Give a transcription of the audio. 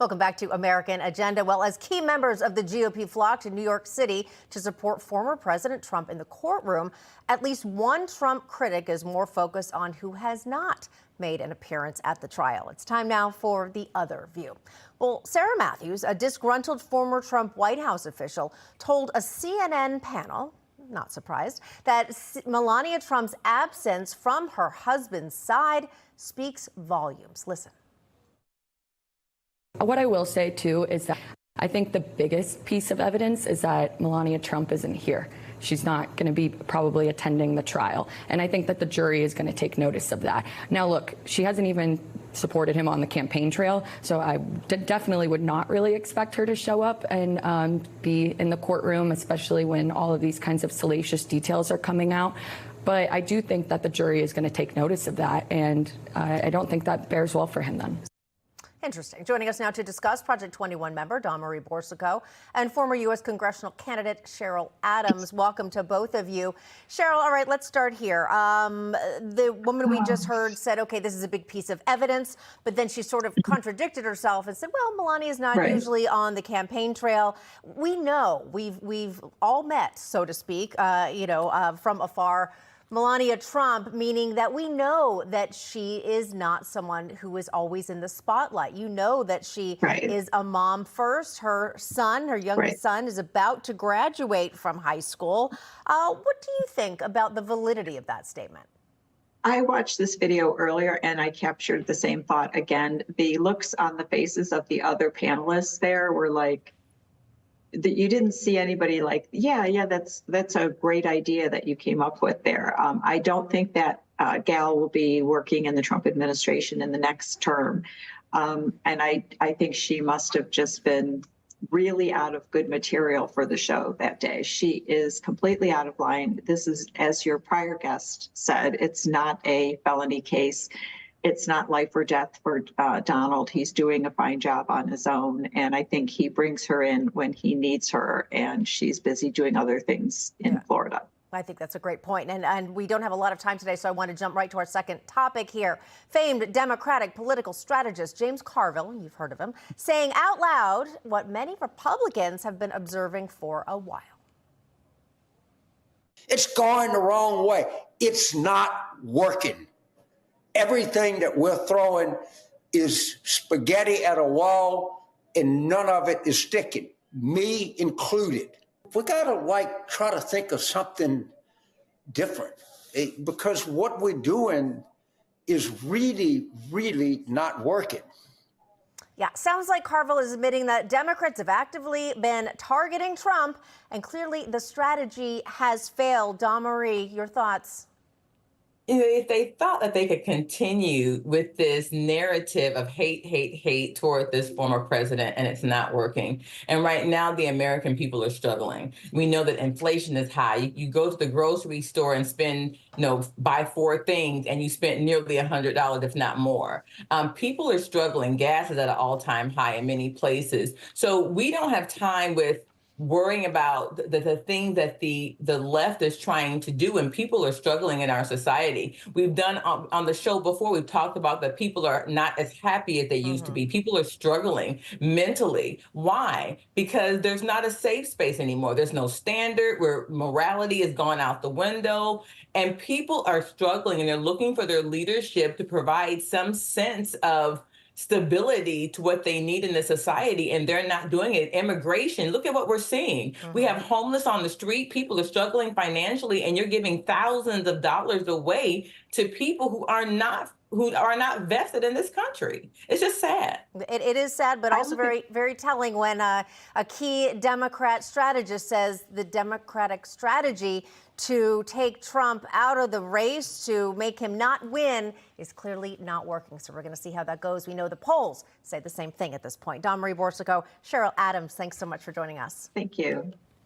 Welcome back to American Agenda. Well, as key members of the GOP flock to New York City to support former President Trump in the courtroom, at least one Trump critic is more focused on who has not made an appearance at the trial. It's time now for the other view. Well, Sarah Matthews, a disgruntled former Trump White House official, told a CNN panel, not surprised, that Melania Trump's absence from her husband's side speaks volumes. Listen. What I will say, too, is that I think the biggest piece of evidence is that Melania Trump isn't here. She's not going to be probably attending the trial. And I think that the jury is going to take notice of that. Now, look, she hasn't even supported him on the campaign trail, so I definitely would not really expect her to show up and be in the courtroom, especially when all of these kinds of salacious details are coming out. But I do think that the jury is going to take notice of that, and I don't think that bears well for him then. Interesting. Joining us now to discuss, Project 21 member DawnMarie Boursiquot and former U.S. congressional candidate Cheryl Adams. Welcome to both of you. Cheryl, all right, let's start here. The woman we just heard said, okay, this is a big piece of evidence, but then she sort of contradicted herself and said, well, Melania is not usually on the campaign trail. We know, we've all met, so to speak, from afar, Melania Trump, meaning that we know that she is not someone who is always in the spotlight. You know that she is a mom first. Her son, her youngest son, is about to graduate from high school. What do you think about the validity of that statement? I watched this video earlier and I captured the same thought again. The looks on the faces of the other panelists there were like, that you didn't see anybody like, yeah, that's a great idea that you came up with there. I don't think that gal will be working in the Trump administration in the next term. And I think she must have just been really out of good material for the show that day. She is completely out of line. This is, as your prior guest said, it's not a felony case. It's not life or death for Donald. He's doing a fine job on his own. And I think he brings her in when he needs her, and she's busy doing other things in Florida. I think that's a great point. And we don't have a lot of time today, so I want to jump right to our second topic here. Famed Democratic political strategist James Carville, you've heard of him, saying out loud what many Republicans have been observing for a while. It's going the wrong way. It's not working. Everything that we're throwing is spaghetti at a wall, and none of it is sticking, me included. We gotta try to think of something different, because what we're doing is really, really not working. Yeah, sounds like Carville is admitting that Democrats have actively been targeting Trump, and clearly the strategy has failed. DawnMarie, your thoughts? If they thought that they could continue with this narrative of hate toward this former president, and it's not working. And right now, the American people are struggling. We know that inflation is high. You go to the grocery store and spend, buy 4 things, and you spend nearly $100, if not more. People are struggling. Gas is at an all-time high in many places. So we don't have time with worrying about the thing that the left is trying to do, and people are struggling in our society. We've done on the show before, we've talked about that people are not as happy as they used to be. People are struggling mentally. Why? Because there's not a safe space anymore. There's no standard where morality has gone out the window, and people are struggling, and they're looking for their leadership to provide some sense of stability to what they need in the society, and they're not doing it. Immigration, look at what we're seeing. We have homeless on the street. People are struggling financially, and you're giving thousands of dollars away to people who are not vested in this country. It's just sad. It is sad, but also very, very telling when a key Democrat strategist says the Democratic strategy to take Trump out of the race, to make him not win, is clearly not working. So we're going to see how that goes. We know the polls say the same thing at this point. DawnMarie Boursiquot, Cheryl Adams, thanks so much for joining us. Thank you.